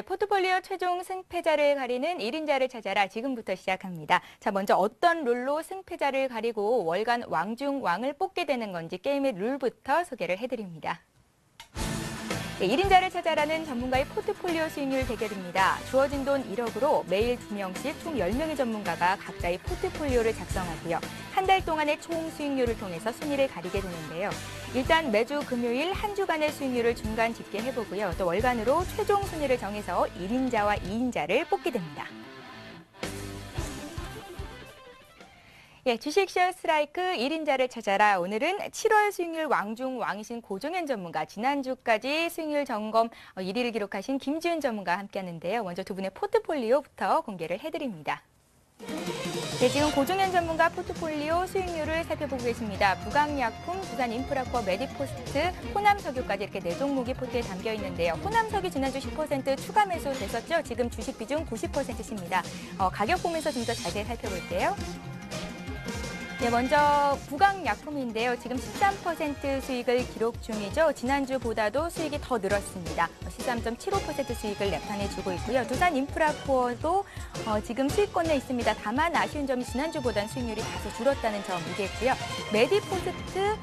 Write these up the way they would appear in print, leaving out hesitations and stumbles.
포트폴리오 최종 승패자를 가리는 1인자를 찾아라 지금부터 시작합니다. 자, 먼저 어떤 룰로 승패자를 가리고 월간 왕중왕을 뽑게 되는 건지 게임의 룰부터 소개를 해드립니다. 1인자를 찾아라는 전문가의 포트폴리오 수익률 대결입니다. 주어진 돈 1억으로 매일 2명씩 총 10명의 전문가가 각자의 포트폴리오를 작성하고요. 한 달 동안의 총 수익률을 통해서 순위를 가리게 되는데요. 일단 매주 금요일 한 주간의 수익률을 중간 집계해보고요. 또 월간으로 최종 순위를 정해서 1인자와 2인자를 뽑게 됩니다. 주식시어 스트라이크 1인자를 찾아라. 오늘은 7월 수익률 왕중왕이신 고종현 전문가, 지난주까지 수익률 점검 1위를 기록하신 김지훈 전문가와 함께하는데요. 먼저 두 분의 포트폴리오부터 공개를 해드립니다. 지금 고종현 전문가 포트폴리오 수익률을 살펴보고 계십니다. 부강약품, 두산인프라코어, 메디포스트, 호남석유까지 이렇게 4종목이 포트에 담겨 있는데요. 호남석유 지난주 10% 추가 매수 됐었죠. 지금 주식 비중 90%십니다. 가격 보면서 좀 더 자세히 살펴볼게요. 먼저 부강약품인데요. 지금 13% 수익을 기록 중이죠. 지난주보다도 수익이 더 늘었습니다. 13.75% 수익을 내판해주고 있고요. 두산인프라코어도 지금 수익권에 있습니다. 다만 아쉬운 점이 지난주보다는 수익률이 다소 줄었다는 점이겠고요. 메디포스트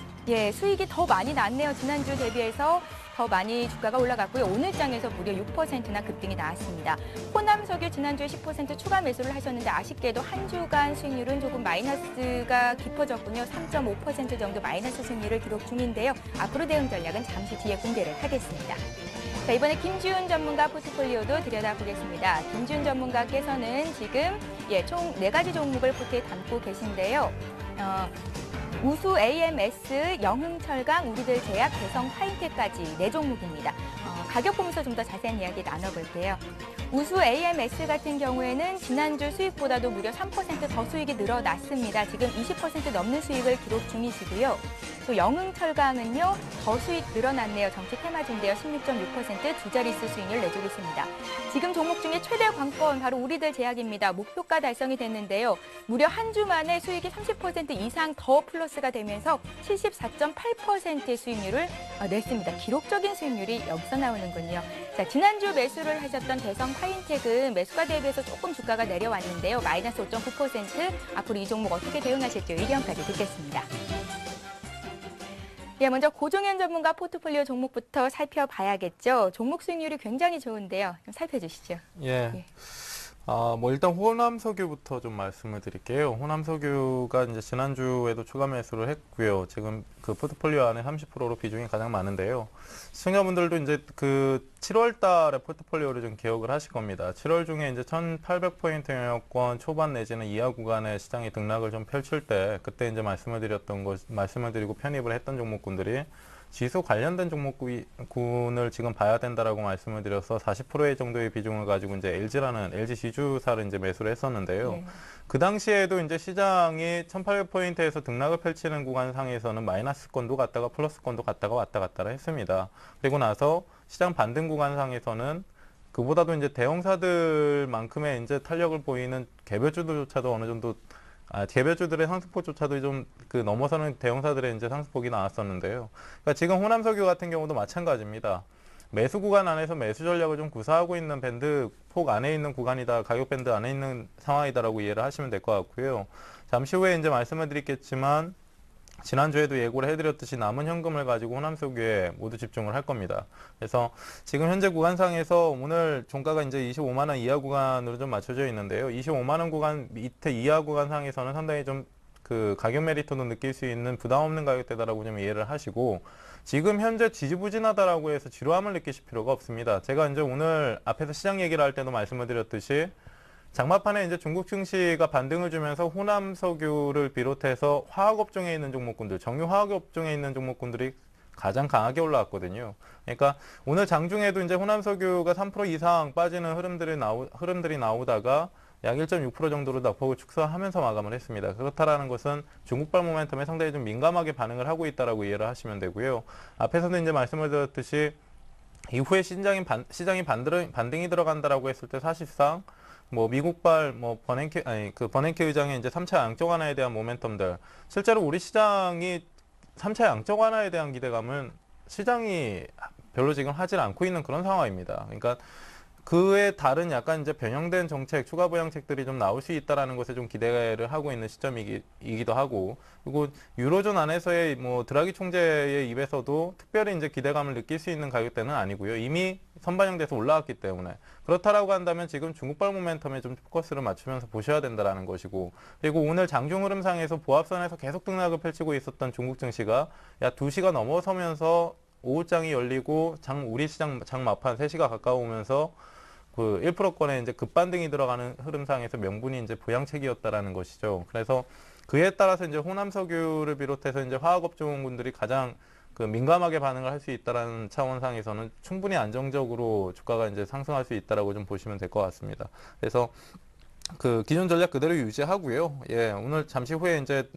수익이 더 많이 났네요. 지난주 대비해서 더 많이 주가가 올라갔고요. 오늘 장에서 무려 6%나 급등이 나왔습니다. 호남석유 지난주에 10% 추가 매수를 하셨는데 아쉽게도 한 주간 수익률은 조금 마이너스가 깊어졌군요. 3.5% 정도 마이너스 수익률을 기록 중인데요. 앞으로 대응 전략은 잠시 뒤에 공개를 하겠습니다. 자, 이번에 김지훈 전문가 포트폴리오도 들여다보겠습니다. 김지훈 전문가께서는 지금 총 4가지 종목을 포트에 담고 계신데요. 우수 AMS, 영흥철강, 우리들 제약, 대성 화이트까지 4종목입니다. 가격 보면서 좀 더 자세한 이야기 나눠볼게요. 우수 AMS 같은 경우에는 지난주 수익보다도 무려 3% 더 수익이 늘어났습니다. 지금 20% 넘는 수익을 기록 중이시고요. 또 영흥철강은요, 더 수익 늘어났네요. 정치 테마주인데요. 16.6% 두 자릿수 수익률 내주고 있습니다. 지금 종목 중에 최대 관건 바로 우리들 제약입니다. 목표가 달성이 됐는데요. 무려 한 주 만에 수익이 30% 이상 더 플러스가 되면서 74.8%의 수익률을 냈습니다. 기록적인 수익률이 여기서 나오는군요. 자, 지난주 매수를 하셨던 대성 파인텍은 매수가 대비해서 조금 주가가 내려왔는데요. 마이너스 5.9%. 앞으로 이 종목 어떻게 대응하실지 의견까지 듣겠습니다. 먼저 고종현 전문가 포트폴리오 종목부터 살펴봐야겠죠. 종목 수익률이 굉장히 좋은데요. 좀 살펴주시죠. 일단 호남석유부터 좀 말씀을 드릴게요. 호남석유가 이제 지난주에도 추가 매수를 했고요. 지금 그 포트폴리오 안에 30%로 비중이 가장 많은데요. 시청자분들도 이제 그 7월 달에 포트폴리오를 좀 기억을 하실 겁니다. 7월 중에 이제 1,800포인트 영역권 초반 내지는 이하 구간의 시장이 등락을 좀 펼칠 때 그때 이제 말씀을 드리고 편입을 했던 종목군들이 지수 관련된 종목군을 지금 봐야 된다라고 말씀을 드려서 40% 정도의 비중을 가지고 이제 LG라는 LG 지주사를 이제 매수를 했었는데요. 그 당시에도 이제 시장이 1,800포인트에서 등락을 펼치는 구간상에서는 마이너스권도 갔다가 플러스권도 갔다가 왔다 갔다 했습니다. 그리고 나서 시장 반등 구간상에서는 그보다도 이제 대형사들만큼의 이제 탄력을 보이는 개별주들조차도 어느 정도 개별주들의 상승폭조차도 좀 넘어서는 대형사들의 이제 상승폭이 나왔었는데요. 그러니까 지금 호남석유 같은 경우도 마찬가지입니다. 매수 구간 안에서 매수 전략을 좀 구사하고 있는 밴드 폭 안에 있는 구간이다, 가격 밴드 안에 있는 상황이다라고 이해를 하시면 될 것 같고요. 잠시 후에 이제 말씀을 드리겠지만 지난주에도 예고를 해드렸듯이 남은 현금을 가지고 호남석유에 모두 집중을 할 겁니다. 그래서 지금 현재 구간상에서 오늘 종가가 이제 25만 원 이하 구간으로 좀 맞춰져 있는데요. 25만 원 구간 밑에 이하 구간상에서는 상당히 좀 그 가격 메리트도 느낄 수 있는 부담 없는 가격대다라고 좀 이해를 하시고 지금 현재 지지부진하다라고 해서 지루함을 느끼실 필요가 없습니다. 제가 이제 오늘 앞에서 시장 얘기를 할 때도 말씀을 드렸듯이 장마판에 이제 중국 증시가 반등을 주면서 호남석유를 비롯해서 화학업종에 있는 종목군들, 정유화학업종에 있는 종목군들이 가장 강하게 올라왔거든요. 그러니까 오늘 장중에도 이제 호남석유가 3% 이상 빠지는 흐름들이 나오다가 약 1.6% 정도로 낙폭을 축소하면서 마감을 했습니다. 그렇다라는 것은 중국발 모멘텀에 상당히 좀 민감하게 반응을 하고 있다라고 이해를 하시면 되고요. 앞에서도 이제 말씀을 드렸듯이 이후에 시장이 반등이 들어간다라고 했을 때 사실상 미국발 버냉키 의장의 이제 3차 양적 완화에 대한 모멘텀들, 실제로 우리 시장이 3차 양적 완화에 대한 기대감은 시장이 별로 지금 하질 않고 있는 그런 상황입니다. 그러니까 그에 다른 약간 이제 변형된 정책, 추가 부양책들이 좀 나올 수 있다라는 것에 좀 기대를 하고 있는 시점이기도 하고, 그리고 유로존 안에서의 뭐 드라기 총재의 입에서도 특별히 이제 기대감을 느낄 수 있는 가격대는 아니고요. 이미 선반영돼서 올라왔기 때문에. 그렇다라고 한다면 지금 중국발 모멘텀에 좀 포커스를 맞추면서 보셔야 된다라는 것이고, 그리고 오늘 장중 흐름상에서 보합선에서 계속 등락을 펼치고 있었던 중국 증시가 약 2시가 넘어서면서 오후장이 열리고 우리 시장 장 막판 3시가 가까우면서 그 1%권의 이제 급반등이 들어가는 흐름상에서 명분이 이제 부양책이었다라는 것이죠. 그래서 그에 따라서 이제 호남석유를 비롯해서 이제 화학업종군들이 가장 그 민감하게 반응을 할 수 있다라는 차원상에서는 충분히 안정적으로 주가가 이제 상승할 수 있다라고 좀 보시면 될 것 같습니다. 그래서 그 기존 전략 그대로 유지하고요. 예, 오늘 잠시 후에 이제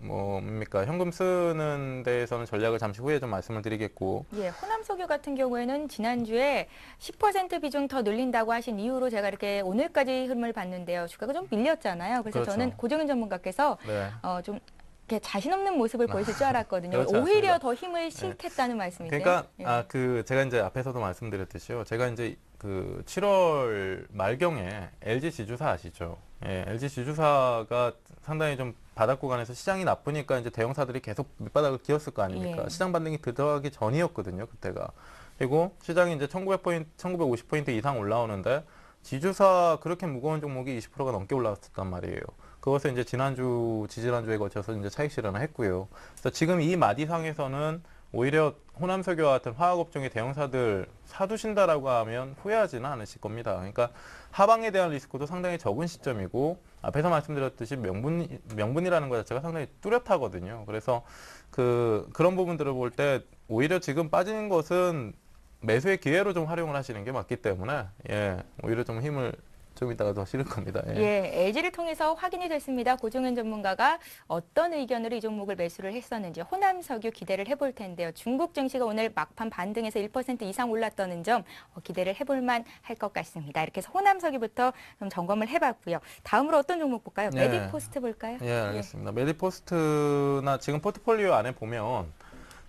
뭡니까 현금 쓰는 데에서는 전략을 잠시 후에 좀 말씀을 드리겠고. 예, 호남석유 같은 경우에는 지난주에 10% 비중 더 늘린다고 하신 이후로 제가 이렇게 오늘까지 흐름을 봤는데요. 주가가 좀 밀렸잖아요. 그래서 그렇죠. 저는 고정현 전문가께서 네. 좀 이렇게 자신 없는 모습을 보이실 줄 알았거든요. 그렇지 오히려 않습니다. 더 힘을 실겠다는 말씀이세요? 그러니까 예. 제가 이제 앞에서도 말씀드렸듯이요. 제가 이제 그 7월 말경에 LG 지주사 아시죠? 예, LG 지주사가 상당히 좀 바닥 구간에서 시장이 나쁘니까 이제 대형사들이 계속 밑바닥을 기었을 거 아닙니까? 예. 시장 반등이 들어가기 전이었거든요, 그때가. 그리고 시장이 이제 1900포인트, 1950포인트 이상 올라오는데 지주사 그렇게 무거운 종목이 20%가 넘게 올라왔단 말이에요. 그것을 이제 지지난주에 거쳐서 이제 차익 실현을 했고요. 그래서 지금 이 마디상에서는 오히려 호남석유와 같은 화학업종의 대형사들 사두신다라고 하면 후회하지는 않으실 겁니다. 그러니까 하방에 대한 리스크도 상당히 적은 시점이고, 앞에서 말씀드렸듯이 명분이라는 것 자체가 상당히 뚜렷하거든요. 그래서 그런 부분들을 볼 때 오히려 지금 빠지는 것은 매수의 기회로 좀 활용을 하시는 게 맞기 때문에, 예, 오히려 좀 힘을 좀 이따가 더 실을 겁니다. 예. 예, LG를 통해서 확인이 됐습니다. 고종현 전문가가 어떤 의견으로 이 종목을 매수를 했었는지 호남석유 기대를 해볼 텐데요. 중국 증시가 오늘 막판 반등해서 1% 이상 올랐다는 점 기대를 해볼만 할 것 같습니다. 이렇게 해서 호남석유부터 좀 점검을 해봤고요. 다음으로 어떤 종목 볼까요? 예. 메디포스트 볼까요? 예, 알겠습니다. 메디포스트나 지금 포트폴리오 안에 보면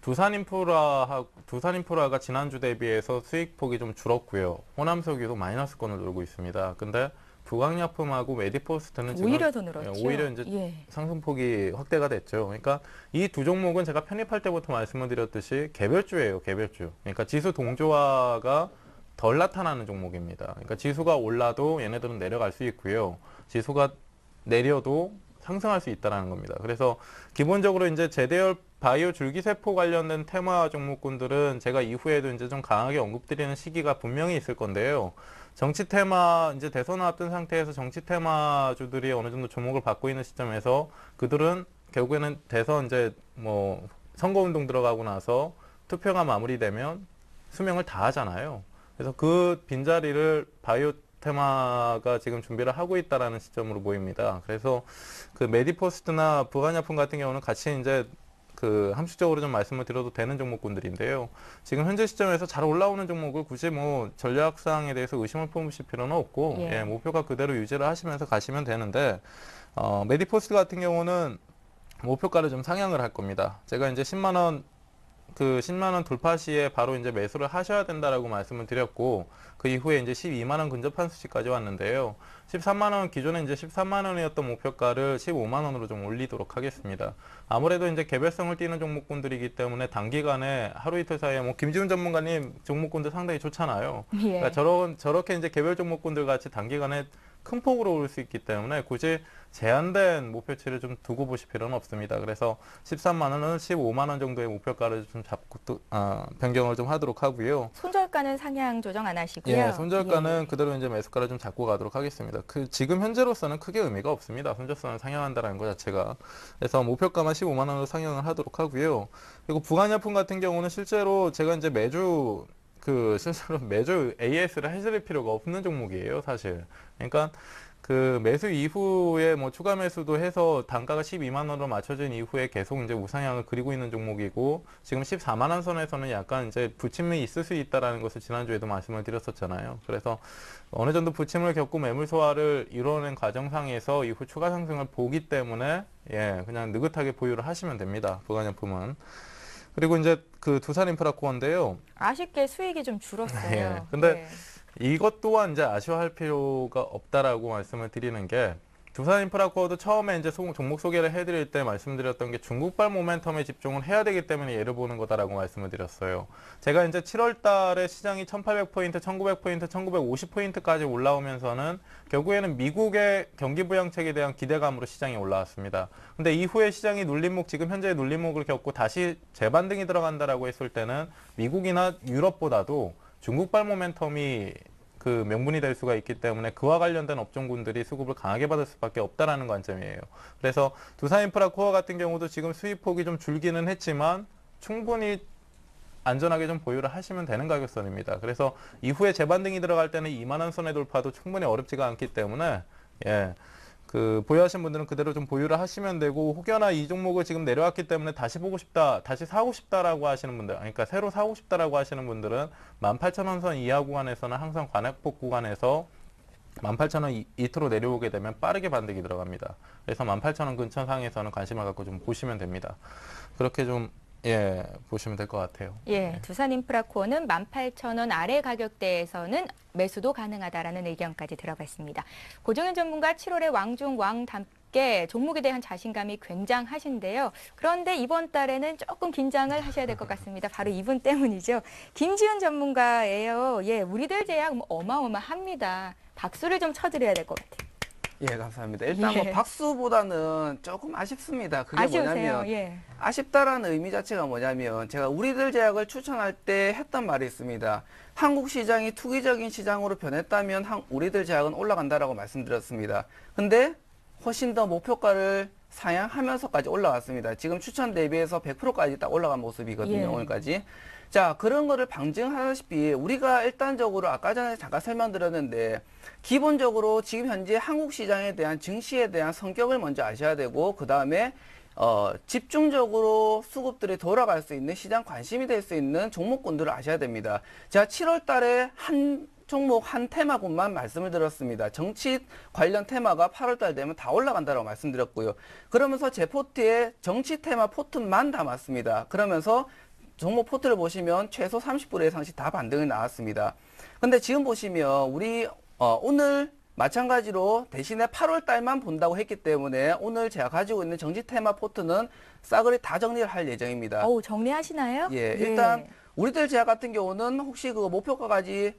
두산인프라가 지난주 대비해서 수익폭이 좀 줄었고요. 호남석유도 마이너스권을 돌고 있습니다. 근데 부강약품하고 메디포스트는 지금 오히려 더 늘었죠. 오히려 이제 예. 상승폭이 확대가 됐죠. 그러니까 이 두 종목은 제가 편입할 때부터 말씀을 드렸듯이 개별주예요, 개별주. 그러니까 지수 동조화가 덜 나타나는 종목입니다. 그러니까 지수가 올라도 얘네들은 내려갈 수 있고요. 지수가 내려도 상승할 수 있다는 겁니다. 그래서 기본적으로 이제 제대열 바이오 줄기세포 관련된 테마 종목군들은 제가 이후에도 이제 좀 강하게 언급드리는 시기가 분명히 있을 건데요. 정치 테마, 이제 대선을 앞둔 상태에서 정치 테마주들이 어느 정도 주목을 받고 있는 시점에서 그들은 결국에는 대선 이제 뭐 선거운동 들어가고 나서 투표가 마무리되면 수명을 다 하잖아요. 그래서 그 빈자리를 바이오 테마가 지금 준비를 하고 있다라는 시점으로 보입니다. 그래서 그 메디포스트나 부관약품 같은 경우는 같이 이제 그 함축적으로 좀 말씀을 드려도 되는 종목군들인데요. 지금 현재 시점에서 잘 올라오는 종목을 굳이 뭐 전략사항에 대해서 의심을 품으실 필요는 없고, 예, 목표가 그대로 유지를 하시면서 가시면 되는데, 메디포스트 같은 경우는 목표가를 좀 상향을 할 겁니다. 제가 이제 10만 원 돌파 시에 바로 이제 매수를 하셔야 된다라고 말씀을 드렸고, 그 이후에 이제 12만 원 근접한 수치까지 왔는데요. 13만 원, 기존에 이제 13만 원이었던 목표가를 15만 원으로 좀 올리도록 하겠습니다. 아무래도 이제 개별성을 띠는 종목군들이기 때문에 단기간에 하루 이틀 사이에 뭐 김지훈 전문가님 종목군들 상당히 좋잖아요. 예. 그러니까 저렇게 이제 개별 종목군들 같이 단기간에 큰 폭으로 올 수 있기 때문에 굳이 제한된 목표치를 좀 두고 보실 필요는 없습니다. 그래서 13만 원은 15만 원 정도의 목표가를 좀 잡고 또 변경을 좀 하도록 하고요. 손절가는 상향 조정 안 하시고요. 예, 손절가는 그대로 이제 매수가를 좀 잡고 가도록 하겠습니다. 지금 현재로서는 크게 의미가 없습니다. 손절가는 상향한다는 것 자체가. 그래서 목표가만 15만 원으로 상향을 하도록 하고요. 그리고 부관약품 같은 경우는 실제로 제가 이제 실제로 매주 AS를 해드릴 필요가 없는 종목이에요, 사실. 그러니까 그 매수 이후에 뭐 추가 매수도 해서 단가가 12만 원으로 맞춰진 이후에 계속 이제 우상향을 그리고 있는 종목이고, 지금 14만 원 선에서는 약간 이제 부침이 있을 수 있다라는 것을 지난주에도 말씀을 드렸었잖아요. 그래서 어느 정도 부침을 겪고 매물 소화를 이뤄낸 과정상에서 이후 추가 상승을 보기 때문에, 예, 그냥 느긋하게 보유를 하시면 됩니다, 부관약품은. 그리고 이제 그 두산인프라코어인데요. 아쉽게 수익이 좀 줄었어요. 예. 근데 이것 또한 이제 아쉬워할 필요가 없다라고 말씀을 드리는 게 두산인프라코어도 처음에 이제 종목 소개를 해드릴 때 말씀드렸던 게 중국발 모멘텀에 집중을 해야 되기 때문에 예를 보는 거다라고 말씀을 드렸어요. 제가 이제 7월 달에 시장이 1800포인트, 1900포인트, 1950포인트까지 올라오면서는 결국에는 미국의 경기 부양책에 대한 기대감으로 시장이 올라왔습니다. 근데 이후에 시장이 눌림목, 지금 현재 눌림목을 겪고 다시 재반등이 들어간다라고 했을 때는 미국이나 유럽보다도 중국발 모멘텀이 그 명분이 될 수가 있기 때문에 그와 관련된 업종군들이 수급을 강하게 받을 수밖에 없다라는 관점이에요. 그래서 두산인프라코어 같은 경우도 지금 수익폭이 좀 줄기는 했지만 충분히 안전하게 좀 보유를 하시면 되는 가격선입니다. 그래서 이후에 재반등이 들어갈 때는 2만 원 선의 돌파도 충분히 어렵지가 않기 때문에 그 보유하신 분들은 그대로 좀 보유를 하시면 되고, 혹여나 이 종목을 지금 내려왔기 때문에 다시 보고 싶다, 다시 사고 싶다라고 하시는 분들, 그러니까 새로 사고 싶다라고 하시는 분들은 18,000원 선 이하 구간에서는 항상 관악폭 구간에서 18,000원 이트로 내려오게 되면 빠르게 반등이 들어갑니다. 그래서 18,000원 근처 상에서는 관심을 갖고 좀 보시면 됩니다. 그렇게 좀 보시면 될 것 같아요. 두산인프라코어는 18,000원 아래 가격대에서는 매수도 가능하다라는 의견까지 들어갔습니다. 고종현 전문가 7월에 왕중 왕답게 종목에 대한 자신감이 굉장하신데요. 그런데 이번 달에는 조금 긴장을 하셔야 될 것 같습니다. 바로 이분 때문이죠. 김지훈 전문가예요. 우리들 제약 어마어마합니다. 박수를 좀 쳐드려야 될 것 같아요. 감사합니다. 일단 뭐 박수보다는 조금 아쉽습니다. 그게 아쉬우세요? 뭐냐면 아쉽다라는 의미 자체가 뭐냐면 제가 우리들 제약을 추천할 때 했던 말이 있습니다. 한국 시장이 투기적인 시장으로 변했다면 우리들 제약은 올라간다라고 말씀드렸습니다. 근데 훨씬 더 목표가를 상향하면서까지 올라왔습니다. 지금 추천 대비해서 100%까지 딱 올라간 모습이거든요. 오늘까지. 자, 그런 거를 방증하다시피 우리가 일단적으로 아까 전에 잠깐 설명드렸는데 기본적으로 지금 현재 한국 시장에 대한 증시에 대한 성격을 먼저 아셔야 되고, 그 다음에 집중적으로 수급들이 돌아갈 수 있는, 시장 관심이 될 수 있는 종목군들을 아셔야 됩니다. 제가 7월 달에 한 종목 한 테마군만 말씀을 드렸습니다. 정치 관련 테마가 8월 달 되면 다 올라간다고 말씀드렸고요. 그러면서 제 포트에 정치 테마 포트만 담았습니다. 그러면서 종목 포트를 보시면 최소 30% 이상씩 다 반등이 나왔습니다. 근데 지금 보시면 우리 오늘 마찬가지로 대신에 8월 달만 본다고 했기 때문에 오늘 제가 가지고 있는 정치 테마 포트는 싸그리 다 정리를 할 예정입니다. 정리하시나요? 일단 우리들 제약 같은 경우는 혹시 그 목표가까지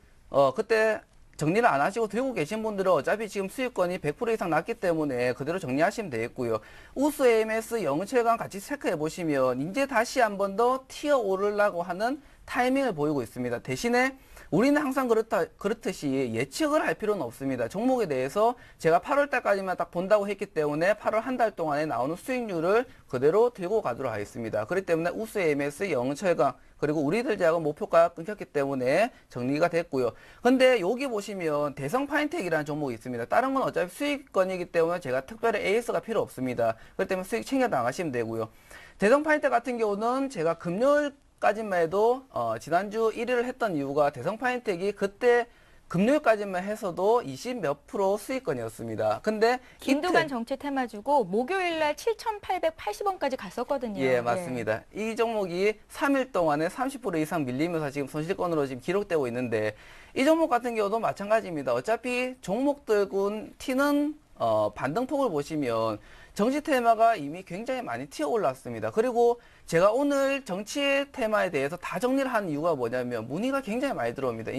그때 정리를 안 하시고 들고 계신 분들은 어차피 지금 수익권이 100% 이상 났기 때문에 그대로 정리하시면 되겠고요. 우수 AMS 영체감 같이 체크해 보시면 이제 다시 한 번 더 튀어 오르려고 하는 타이밍을 보이고 있습니다. 대신에 우리는 항상 그렇듯이 예측을 할 필요는 없습니다. 종목에 대해서 제가 8월 달까지만 딱 본다고 했기 때문에 8월 한 달 동안에 나오는 수익률을 그대로 들고 가도록 하겠습니다. 그렇기 때문에 우수 AMS 영철강 그리고 우리들 제약은 목표가 끊겼기 때문에 정리가 됐고요. 근데 여기 보시면 대성 파인텍이라는 종목이 있습니다. 다른 건 어차피 수익권이기 때문에 제가 특별히 AS가 필요 없습니다. 그렇기 때문에 수익 챙겨 나가시면 되고요. 대성 파인텍 같은 경우는 제가 금요일까지만 해도 지난주 1위를 했던 이유가 대성 파인텍이 그때 금요일까지만 해서도 20몇 프로 수익권이었습니다. 근데 김두관 정치 테마 주고 목요일 날 7,880원까지 갔었거든요. 맞습니다. 이 종목이 3일 동안에 30% 이상 밀리면서 지금 손실권으로 지금 기록되고 있는데 이 종목 같은 경우도 마찬가지입니다. 어차피 종목들군 튀는 반등폭을 보시면 정치 테마가 이미 굉장히 많이 튀어 올랐습니다. 그리고 제가 오늘 정치 테마에 대해서 다 정리를 한 이유가 뭐냐면 문의가 굉장히 많이 들어옵니다.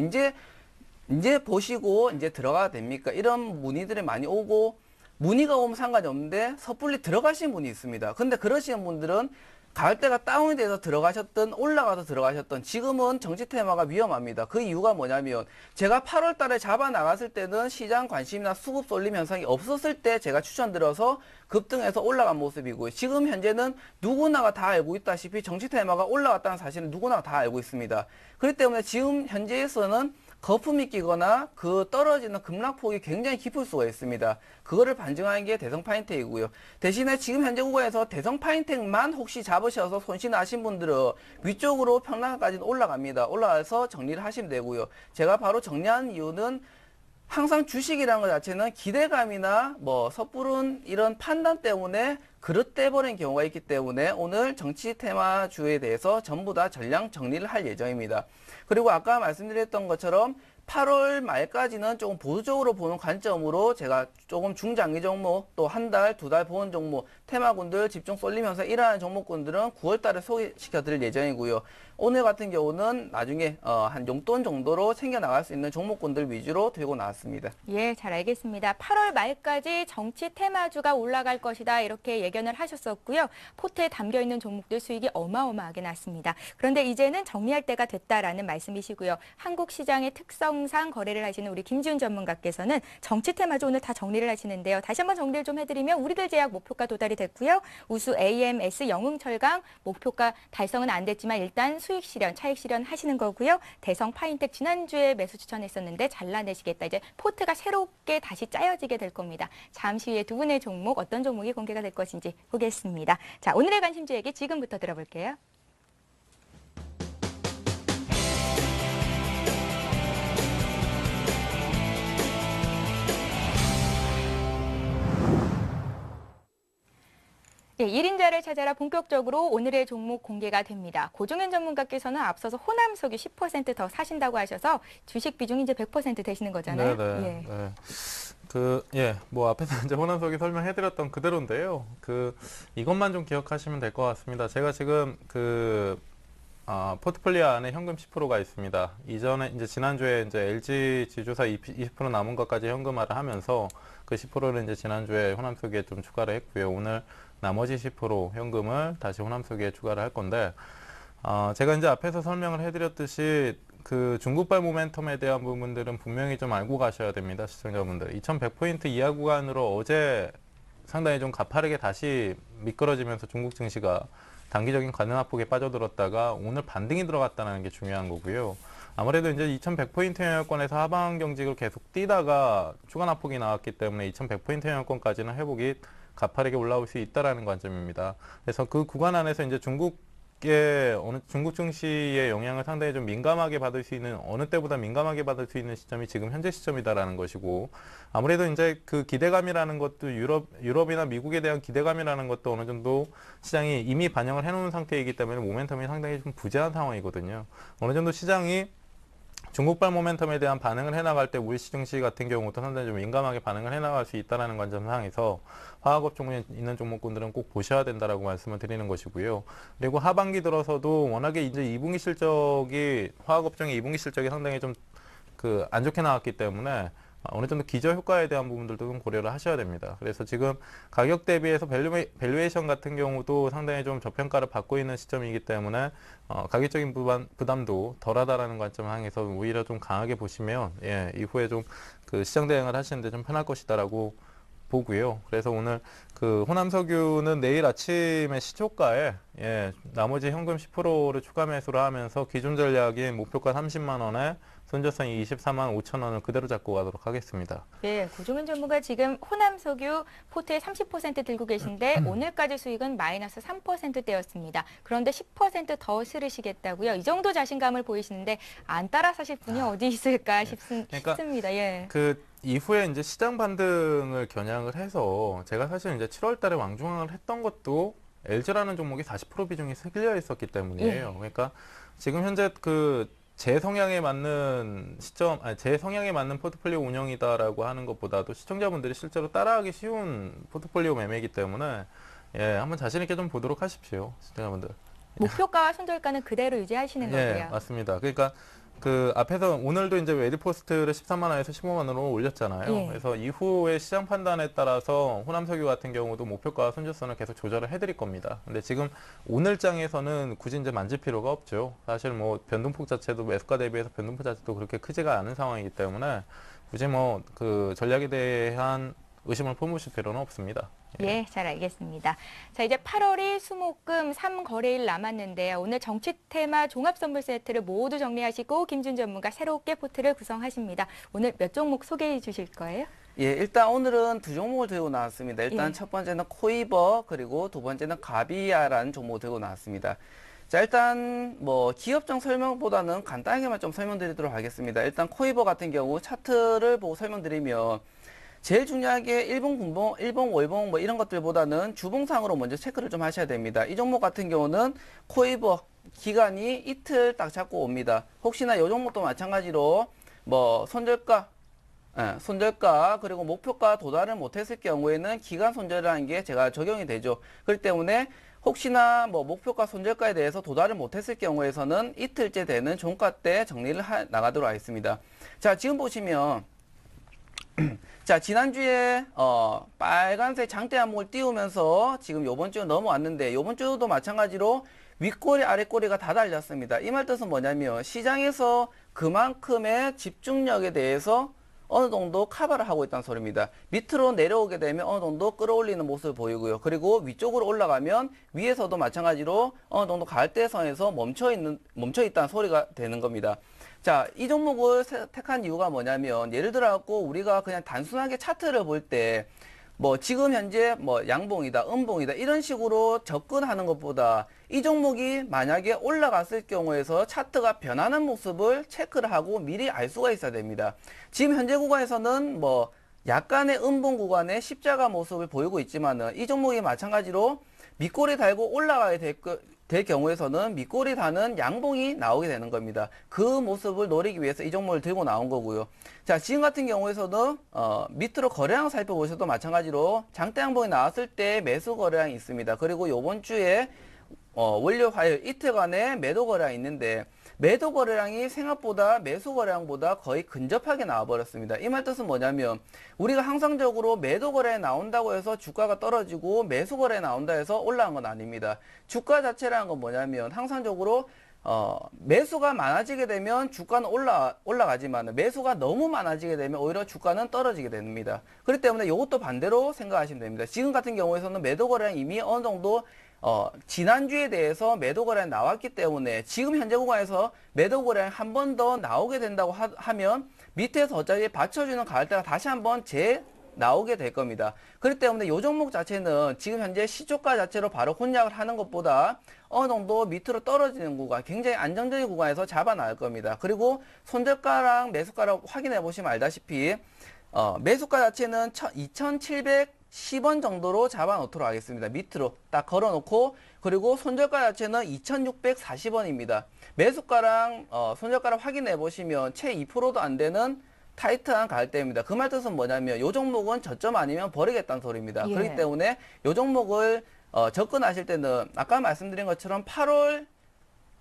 이제 보시고 이제 들어가야 됩니까? 이런 문의들이 많이 오고, 문의가 오면 상관이 없는데 섣불리 들어가신 분이 있습니다. 근데 그러시는 분들은 가을대가 다운이 돼서 들어가셨던, 올라가서 들어가셨던, 지금은 정치 테마가 위험합니다. 그 이유가 뭐냐면 제가 8월 달에 잡아 나갔을 때는 시장 관심이나 수급 쏠림 현상이 없었을 때 제가 추천드려서 급등해서 올라간 모습이고요. 지금 현재는 누구나가 다 알고 있다시피 정치 테마가 올라갔다는 사실은 누구나가 다 알고 있습니다. 그렇기 때문에 지금 현재에서는 거품이 끼거나 그 떨어지는 급락폭이 굉장히 깊을 수가 있습니다. 그거를 반증하는 게 대성 파인텍이고요. 대신에 지금 현재 구간에서 대성 파인텍만 혹시 잡으셔서 손실 나신 분들은 위쪽으로 평단가까지는 올라갑니다. 올라가서 정리를 하시면 되고요. 제가 바로 정리한 이유는 항상 주식이라는 것 자체는 기대감이나 뭐 섣부른 이런 판단 때문에 그릇돼버린 경우가 있기 때문에 오늘 정치 테마주에 대해서 전부 다 전량 정리를 할 예정입니다. 그리고 아까 말씀드렸던 것처럼 8월 말까지는 조금 보수적으로 보는 관점으로 제가 조금 중장기 종목 또 한 달, 두 달 보는 종목 테마군들 집중 쏠리면서 일하는 종목군들은 9월 달에 소개시켜 드릴 예정이고요. 오늘 같은 경우는 나중에 한 용돈 정도로 챙겨 나갈 수 있는 종목군들 위주로 들고 나왔습니다. 예, 잘 알겠습니다. 8월 말까지 정치 테마주가 올라갈 것이다 이렇게 예견을 하셨었고요. 포트에 담겨있는 종목들 수익이 어마어마하게 났습니다. 그런데 이제는 정리할 때가 됐다라는 말씀이시고요. 한국 시장의 특성상 거래를 하시는 우리 김지훈 전문가께서는 정치 테마주 오늘 다 정리를 하시는데요. 다시 한번 정리를 좀 해드리면 우리들 제약 목표가 도달이 됐고요. 우수 AMS 영흥철강 목표가 달성은 안 됐지만 일단 수익 실현, 차익 실현 하시는 거고요. 대성 파인텍 지난주에 매수 추천했었는데 잘라내시겠다. 이제 포트가 새롭게 다시 짜여지게 될 겁니다. 잠시 후에 두 분의 종목 어떤 종목이 공개가 될 것인지 보겠습니다. 자, 오늘의 관심주 얘기 지금부터 들어볼게요. 예, 1인자를 찾아라 본격적으로 오늘의 종목 공개가 됩니다. 고종현 전문가께서는 앞서서 호남석유 10% 더 사신다고 하셔서 주식 비중이 이제 100% 되시는 거잖아요. 네네. 네. 뭐 앞에서 이제 호남석유 설명해드렸던 그대로인데요. 이것만 좀 기억하시면 될 것 같습니다. 제가 지금 포트폴리오 안에 현금 10%가 있습니다. 이전에 이제 지난주에 이제 LG 지주사 20% 남은 것까지 현금화를 하면서 그 10%를 이제 지난주에 호남석유에 좀 추가를 했고요. 오늘 나머지 10% 현금을 다시 호남석유에 추가를 할 건데, 제가 이제 앞에서 설명을 해드렸듯이 중국발 모멘텀에 대한 부분들은 분명히 좀 알고 가셔야 됩니다. 시청자분들. 2100포인트 이하 구간으로 어제 상당히 좀 가파르게 다시 미끄러지면서 중국 증시가 단기적인 관행하폭에 빠져들었다가 오늘 반등이 들어갔다는 게 중요한 거고요. 아무래도 이제 2100포인트 영역권에서 하방 경직을 계속 뛰다가 추가 하폭이 나왔기 때문에 2100포인트 영역권까지는 회복이 가파르게 올라올 수 있다라는 관점입니다. 그래서 그 구간 안에서 이제 중국 증시의 영향을 상당히 좀 민감하게 받을 수 있는, 어느 때보다 민감하게 받을 수 있는 시점이 지금 현재 시점이다라는 것이고, 아무래도 이제 그 기대감이라는 것도 유럽이나 미국에 대한 기대감이라는 것도 어느 정도 시장이 이미 반영을 해놓은 상태이기 때문에 모멘텀이 상당히 좀 부재한 상황이거든요. 어느 정도 시장이 중국발 모멘텀에 대한 반응을 해나갈 때 우리 시중시 같은 경우도 상당히 좀 민감하게 반응을 해나갈 수 있다는 관점상에서 화학업종에 있는 종목군들은 꼭 보셔야 된다라고 말씀을 드리는 것이고요. 그리고 하반기 들어서도 워낙에 이제 2분기 실적이, 화학업종의 2분기 실적이 상당히 좀 안 좋게 나왔기 때문에 어느 정도 기저 효과에 대한 부분들도 좀 고려를 하셔야 됩니다. 그래서 지금 가격 대비해서 밸류에이션 같은 경우도 상당히 좀 저평가를 받고 있는 시점이기 때문에 가격적인 부담도 덜하다라는 관점 항에서 오히려 좀 강하게 보시면 이후에 좀 시장 대응을 하시는데 좀 편할 것이다라고 보고요. 그래서 오늘 호남석유는 내일 아침에 시초가에 나머지 현금 10%를 추가 매수를 하면서 기존 전략인 목표가 30만 원에 손절선이 24만 5천 원을 그대로 잡고 가도록 하겠습니다. 네, 고종현 전문가 지금 호남석유 포트에 30% 들고 계신데 오늘까지 수익은 마이너스 3%대였습니다. 그런데 10%더 실으시겠다고요? 이 정도 자신감을 보이시는데 안 따라 사실 분이 어디 있을까 싶습니다. 예. 이후에 이제 시장 반등을 겨냥을 해서 제가 사실 이제 7월 달에 왕중왕을 했던 것도 LG라는 종목이 40% 비중이 실려 있었기 때문이에요. 그러니까 지금 현재 제 성향에 맞는 제 성향에 맞는 포트폴리오 운영이다라고 하는 것보다도 시청자분들이 실제로 따라하기 쉬운 포트폴리오 매매이기 때문에 한번 자신 있게 좀 보도록 하십시오, 시청자분들. 목표가와 손절가는 그대로 유지하시는 거고요. 맞습니다. 그러니까 앞에서 오늘도 이제 웨디포스트를 13만 원에서 15만 원으로 올렸잖아요. 그래서 이후의 시장 판단에 따라서 호남석유 같은 경우도 목표가 손절선을 계속 조절을 해드릴 겁니다. 근데 지금 오늘 장에서는 굳이 이제 만질 필요가 없죠. 사실 뭐 변동폭 자체도 매수가 대비해서 변동폭 자체도 그렇게 크지가 않은 상황이기 때문에 굳이 전략에 대한 의심을 품으실 필요는 없습니다. 예, 잘 알겠습니다. 자, 이제 8월이 수목금 3거래일 남았는데요. 오늘 정치 테마 종합 선물 세트를 모두 정리하시고 김준 전문가 새롭게 포트를 구성하십니다. 오늘 몇 종목 소개해 주실 거예요? 일단 오늘은 두 종목을 들고 나왔습니다. 일단 첫 번째는 코이버, 그리고 두 번째는 가비아라는 종목을 들고 나왔습니다. 자, 일단 기업적 설명보다는 간단하게만 좀 설명드리도록 하겠습니다. 일단 코이버 같은 경우 차트를 보고 설명드리면 제일 중요하게 일본 월봉 이런 것들보다는 주봉상으로 먼저 체크를 좀 하셔야 됩니다. 이 종목 같은 경우는 코이버 기간이 이틀 딱 잡고 옵니다. 혹시나 이 종목도 마찬가지로 뭐 손절가 그리고 목표가 도달을 못했을 경우에는 기간 손절이라는 게 제가 적용이 되죠. 그렇기 때문에 혹시나 뭐 목표가 손절가에 대해서 도달을 못했을 경우에서는 이틀째 되는 종가 때 정리를 나가도록 하겠습니다. 자, 지금 보시면 자, 지난주에 빨간색 장대 한목을 띄우면서 지금 요번 주 넘어왔는데 요번 주도 마찬가지로 윗꼬리 아랫꼬리가 다 달렸습니다. 이 말 뜻은 뭐냐면 시장에서 그만큼의 집중력에 대해서 어느 정도 커버를 하고 있다는 소리입니다. 밑으로 내려오게 되면 어느 정도 끌어올리는 모습을 보이고요. 그리고 위쪽으로 올라가면 위에서도 마찬가지로 어느 정도 가을대선에서 멈춰 있다는 소리가 되는 겁니다. 자, 이 종목을 택한 이유가 뭐냐면 예를 들어 갖고 우리가 그냥 단순하게 차트를 볼 때 뭐 지금 현재 뭐 양봉이다, 음봉이다 이런 식으로 접근하는 것보다 이 종목이 만약에 올라갔을 경우에서 차트가 변하는 모습을 체크를 하고 미리 알 수가 있어야 됩니다. 지금 현재 구간에서는 뭐 약간의 음봉 구간의 십자가 모습을 보이고 있지만은 이 종목이 마찬가지로 밑꼬리 달고 올라가게 될 경우에서는 밑꼬리 다는 양봉이 나오게 되는 겁니다. 그 모습을 노리기 위해서 이 종목을 들고 나온 거고요. 자, 지금 같은 경우에서도 밑으로 거래량 살펴보셔도 마찬가지로 장대 양봉이 나왔을 때 매수 거래량이 있습니다. 그리고 요번 주에 월요 화요일 이틀간의 매도 거래량이 있는데 매도 거래량이 생각보다 매수 거래량보다 거의 근접하게 나와버렸습니다. 이 말 뜻은 뭐냐면 우리가 항상적으로 매도 거래에 나온다고 해서 주가가 떨어지고 매수 거래에 나온다 해서 올라간 건 아닙니다. 주가 자체라는 건 뭐냐면 항상적으로 매수가 많아지게 되면 주가는 올라가지만 매수가 너무 많아지게 되면 오히려 주가는 떨어지게 됩니다. 그렇기 때문에 이것도 반대로 생각하시면 됩니다. 지금 같은 경우에서는 매도 거래량이 이미 어느 정도 지난주에 대해서 매도 거래량이 나왔기 때문에 지금 현재 구간에서 매도 거래량이 한 번 더 나오게 된다고 하면 밑에서 어차피 받쳐주는 가격대가 다시 한번 나오게 될 겁니다. 그렇기 때문에 이 종목 자체는 지금 현재 시초가 자체로 바로 혼약을 하는 것보다 어느 정도 밑으로 떨어지는 구간, 굉장히 안정적인 구간에서 잡아 나갈 겁니다. 그리고 손절가랑 매수가랑 확인해 보시면 알다시피 매수가 자체는 2,710원 정도로 잡아 놓도록 하겠습니다. 밑으로 딱 걸어 놓고 그리고 손절가 자체는 2,640원입니다. 매수가랑 손절가를 확인해 보시면 채 2%도 안 되는 타이트한 가격대입니다. 그 말 뜻은 뭐냐면 이 종목은 저점 아니면 버리겠다는 소리입니다. 예. 그렇기 때문에 이 종목을 접근하실 때는 아까 말씀드린 것처럼 8월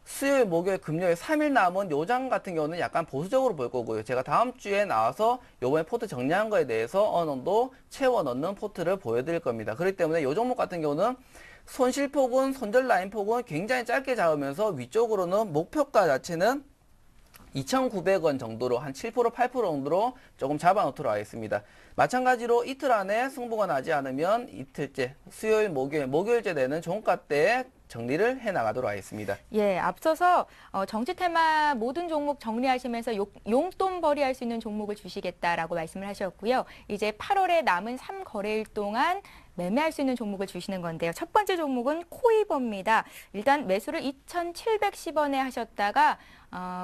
수요일, 목요일, 금요일 3일 남은 요장 같은 경우는 약간 보수적으로 볼 거고요. 제가 다음 주에 나와서 요번에 포트 정리한 거에 대해서 어느 정도 채워 넣는 포트를 보여드릴 겁니다. 그렇기 때문에 요 종목 같은 경우는 손실폭은, 손절 라인폭은 굉장히 짧게 잡으면서 위쪽으로는 목표가 자체는 2,900원 정도로 한 7%, 8% 정도로 조금 잡아 놓도록 하겠습니다. 마찬가지로 이틀 안에 승부가 나지 않으면 이틀째, 수요일, 목요일째 되는 종가 때 정리를 해 나가도록 하겠습니다. 예, 앞서서 정치 테마 모든 종목 정리하시면서 용돈벌이 할 수 있는 종목을 주시겠다라고 말씀을 하셨고요. 이제 8월에 남은 3거래일 동안 매매할 수 있는 종목을 주시는 건데요. 첫 번째 종목은 코이버입니다. 일단 매수를 2,710원에 하셨다가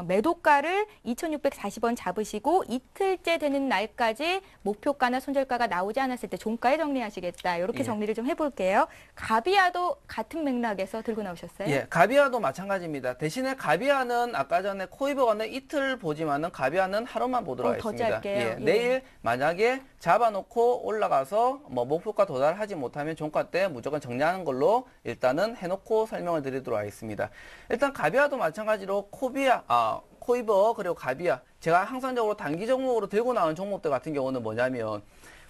매도가를 2,640원 잡으시고 이틀째 되는 날까지 목표가나 손절가가 나오지 않았을 때 종가에 정리하시겠다. 이렇게 예. 정리를 좀 해볼게요. 가비아도 같은 맥락에서 들고 나오셨어요? 예, 가비아도 마찬가지입니다. 대신에 가비아는 아까 전에 코이버거는 이틀 보지만은 가비아는 하루만 보도록 더 하겠습니다. 짧게요? 예, 예. 내일 만약에 잡아놓고 올라가서 뭐 목표가 도달하지 못하면 종가 때 무조건 정리하는 걸로 일단은 해놓고 설명을 드리도록 하겠습니다. 일단 가비아도 마찬가지로 코이버 그리고 가비아 제가 항상적으로 단기 종목으로 들고 나온 종목들 같은 경우는 뭐냐면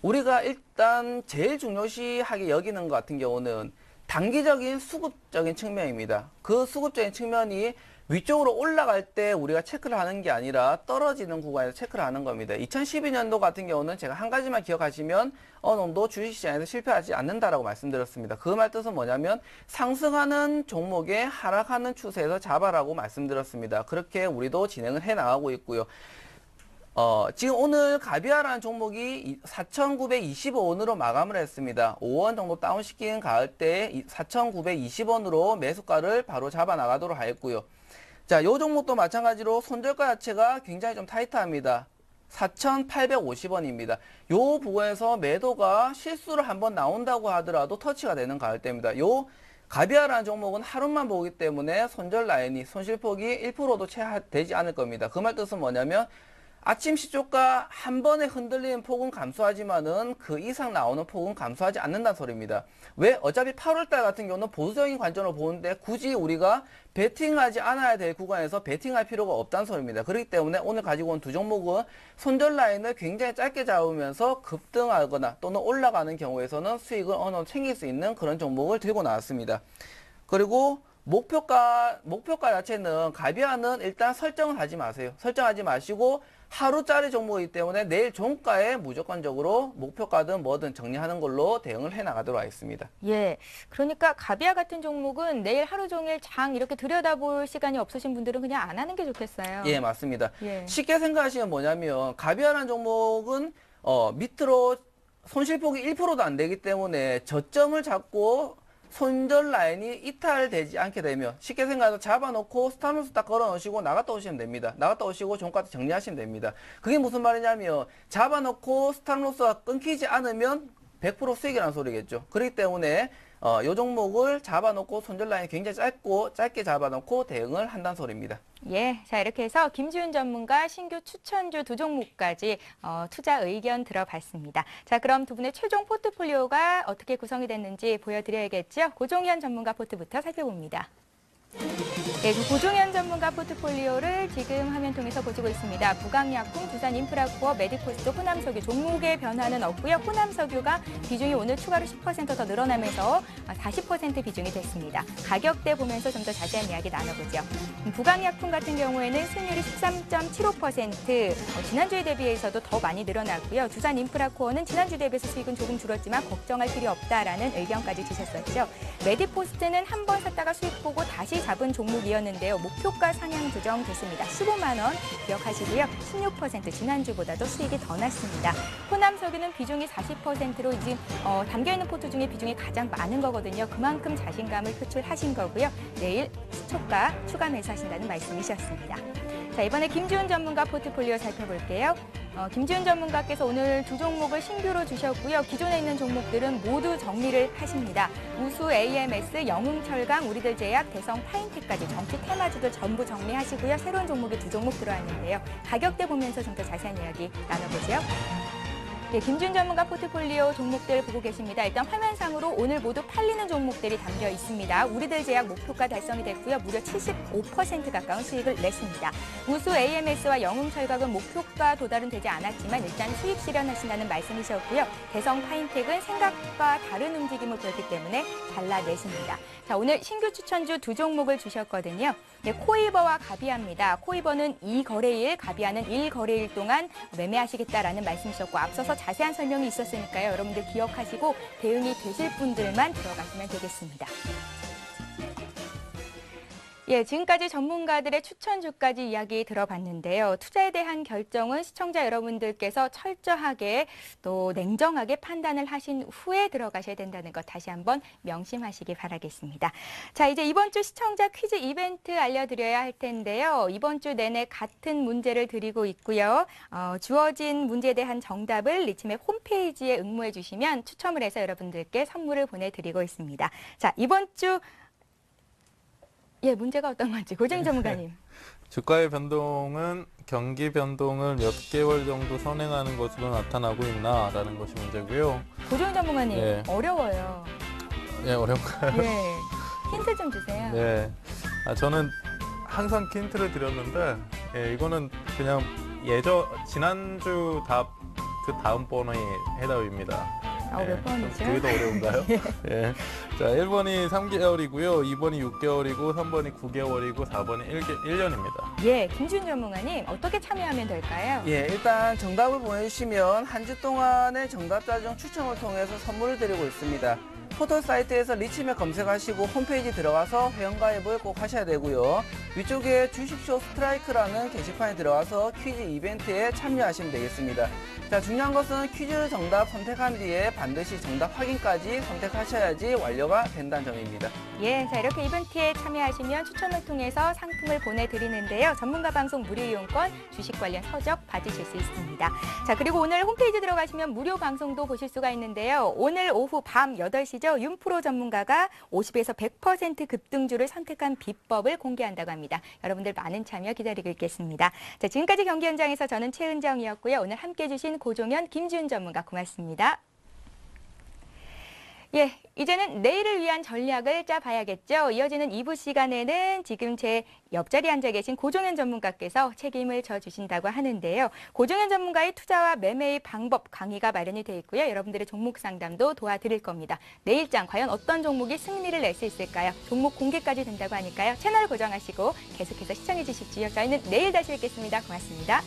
우리가 일단 제일 중요시하게 여기는 것 같은 경우는 단기적인 수급적인 측면입니다. 그 수급적인 측면이 위쪽으로 올라갈 때 우리가 체크를 하는 게 아니라 떨어지는 구간에서 체크를 하는 겁니다. 2012년도 같은 경우는 제가 한 가지만 기억하시면 어느 정도 주식시장에서 실패하지 않는다라고 말씀드렸습니다. 그 말 뜻은 뭐냐면 상승하는 종목에 하락하는 추세에서 잡아라고 말씀드렸습니다. 그렇게 우리도 진행을 해 나가고 있고요. 지금 오늘 가비아라는 종목이 4,925원으로 마감을 했습니다. 5원 정도 다운시킨 가을대에 4,920원으로 매수가를 바로 잡아 나가도록 하였고요. 자, 요 종목도 마찬가지로 손절가 자체가 굉장히 좀 타이트합니다. 4,850원입니다. 요 부분에서 매도가 실수를 한번 나온다고 하더라도 터치가 되는 가격대입니다. 요 가비아라는 종목은 하루만 보기 때문에 손절 라인이 손실폭이 1%도 채 되지 않을 겁니다. 그 말 뜻은 뭐냐면 아침 시초가 한 번에 흔들리는 폭은 감소하지만은 그 이상 나오는 폭은 감소하지 않는다는 소리입니다. 왜? 어차피 8월달 같은 경우는 보수적인 관점으로 보는데 굳이 우리가 베팅하지 않아야 될 구간에서 베팅할 필요가 없다는 소리입니다. 그렇기 때문에 오늘 가지고 온 두 종목은 손절 라인을 굉장히 짧게 잡으면서 급등하거나 또는 올라가는 경우에서는 수익을 어느 정도 챙길 수 있는 그런 종목을 들고 나왔습니다. 그리고 목표가 자체는 가비아는 일단 설정을 하지 마세요. 설정하지 마시고 하루짜리 종목이기 때문에 내일 종가에 무조건적으로 목표가든 뭐든 정리하는 걸로 대응을 해 나가도록 하겠습니다. 예, 그러니까 가비아 같은 종목은 내일 하루 종일 장 이렇게 들여다볼 시간이 없으신 분들은 그냥 안 하는 게 좋겠어요. 예, 맞습니다. 예. 쉽게 생각하시면 뭐냐면 가비아라는 종목은 밑으로 손실폭이 1%도 안 되기 때문에 저점을 잡고 손절 라인이 이탈되지 않게 되면 쉽게 생각해서 잡아놓고 스탑로스 딱 걸어놓으시고 나갔다 오시면 됩니다. 나갔다 오시고 종가 정리하시면 됩니다. 그게 무슨 말이냐면 잡아놓고 스탑로스가 끊기지 않으면 100% 수익이라는 소리겠죠. 그렇기 때문에 이 종목을 잡아놓고 손절 라인이 굉장히 짧게 잡아놓고 대응을 한다는 소리입니다. 예, 자 이렇게 해서 김지훈 전문가 신규 추천주 두 종목까지 투자 의견 들어봤습니다. 자 그럼 두 분의 최종 포트폴리오가 어떻게 구성이 됐는지 보여드려야겠죠. 고종현 전문가 포트부터 살펴봅니다. 네, 고종현 전문가 포트폴리오를 지금 화면 통해서 보시고 있습니다. 부강약품, 두산인프라코어, 메디코스트, 호남석유 종목의 변화는 없고요. 호남석유가 비중이 오늘 추가로 10% 더 늘어나면서 40% 비중이 됐습니다. 가격대 보면서 좀 더 자세한 이야기 나눠보죠. 부강약품 같은 경우에는 수익률이 13.75%, 지난주에 대비해서도 더 많이 늘어났고요. 두산인프라코어는 지난주 대비해서 수익은 조금 줄었지만 걱정할 필요 없다라는 의견까지 주셨었죠. 메디포스트는 한 번 샀다가 수익 보고 다시 잡은 종목이었는데요. 목표가 상향 조정됐습니다. 15만 원 기억하시고요. 16% 지난주보다도 수익이 더 났습니다. 호남석유는 비중이 40%로 지금 담겨있는 포트 중에 비중이 가장 많은 거거든요. 그만큼 자신감을 표출하신 거고요. 내일 시초가 추가 매수하신다는 말씀이셨습니다. 자, 이번에 김지훈 전문가 포트폴리오 살펴볼게요. 김지훈 전문가께서 오늘 두 종목을 신규로 주셨고요. 기존에 있는 종목들은 모두 정리를 하십니다. 우수 AMS, 영흥철강, 우리들제약, 대성 파인텍까지 정치 테마주들 전부 정리하시고요. 새로운 종목이 두 종목 들어왔는데요. 가격대 보면서 좀 더 자세한 이야기 나눠보죠. 네, 김준 전문가 포트폴리오 종목들 보고 계십니다. 일단 화면상으로 오늘 모두 팔리는 종목들이 담겨 있습니다. 우리들 제약 목표가 달성이 됐고요. 무려 75% 가까운 수익을 냈습니다. 우수 AMS와 영흥철강은 목표가 도달은 되지 않았지만 일단 수익 실현하신다는 말씀이셨고요. 대성 파인텍은 생각과 다른 움직임을 보였기 때문에 잘라내십니다. 자, 오늘 신규 추천주 두 종목을 주셨거든요. 네, 코이버와 가비아입니다. 코이버는 2거래일, 가비아는 1거래일 동안 매매하시겠다라는 말씀이셨고 앞서서 자세한 설명이 있었으니까요. 여러분들 기억하시고 대응이 되실 분들만 들어가시면 되겠습니다. 예, 지금까지 전문가들의 추천주까지 이야기 들어봤는데요. 투자에 대한 결정은 시청자 여러분들께서 철저하게 또 냉정하게 판단을 하신 후에 들어가셔야 된다는 것 다시 한번 명심하시기 바라겠습니다. 자, 이제 이번 주 시청자 퀴즈 이벤트 알려드려야 할 텐데요. 이번 주 내내 같은 문제를 드리고 있고요. 주어진 문제에 대한 정답을 리치맵 홈페이지에 응모해 주시면 추첨을 해서 여러분들께 선물을 보내드리고 있습니다. 자, 이번 주 예, 문제가 어떤 건지 고정 전문가님. 주가의 변동은 경기 변동을 몇 개월 정도 선행하는 것으로 나타나고 있나라는 것이 문제고요. 고정 전문가님, 예. 어려워요. 예, 어려운가요? 예, 힌트 좀 주세요. 네. 저는 항상 힌트를 드렸는데, 예, 이거는 그냥 지난주 답 그 다음번의 해답입니다. 몇 번이죠? 그게 더 어려운가요? 예. 자, 1번이 3개월이고요. 2번이 6개월이고, 3번이 9개월이고, 4번이 1년입니다. 예, 김준 전문가님 어떻게 참여하면 될까요? 예, 일단 정답을 보내주시면 한 주 동안의 정답자 중 추첨을 통해서 선물을 드리고 있습니다. 포털 사이트에서 리치맵 검색하시고 홈페이지 들어가서 회원가입을 꼭 하셔야 되고요. 위쪽에 주식쇼 스트라이크라는 게시판에 들어가서 퀴즈 이벤트에 참여하시면 되겠습니다. 자, 중요한 것은 퀴즈 정답 선택한 뒤에 반드시 정답 확인까지 선택하셔야지 완료가 된다는 점입니다. 예, 자 이렇게 이벤트에 참여하시면 추첨을 통해서 상품을 보내드리는데요. 전문가 방송 무료 이용권, 주식 관련 서적 받으실 수 있습니다. 자, 그리고 오늘 홈페이지 들어가시면 무료 방송도 보실 수가 있는데요. 오늘 오후 밤 8시죠? 전문가죠. 윤프로 전문가가 50에서 100% 급등주를 선택한 비법을 공개한다고 합니다. 여러분들 많은 참여 기다리고 있겠습니다. 자, 지금까지 경기 현장에서 저는 최은정이었고요. 오늘 함께해 주신 고종현, 김지훈 전문가 고맙습니다. 예, 이제는 내일을 위한 전략을 짜봐야겠죠. 이어지는 2부 시간에는 지금 제 옆자리에 앉아 계신 고종현 전문가께서 책임을 져주신다고 하는데요. 고종현 전문가의 투자와 매매의 방법 강의가 마련이 되어 있고요. 여러분들의 종목 상담도 도와드릴 겁니다. 내일장 과연 어떤 종목이 승리를 낼 수 있을까요? 종목 공개까지 된다고 하니까요. 채널 고정하시고 계속해서 시청해 주십시오. 저희는 내일 다시 뵙겠습니다. 고맙습니다.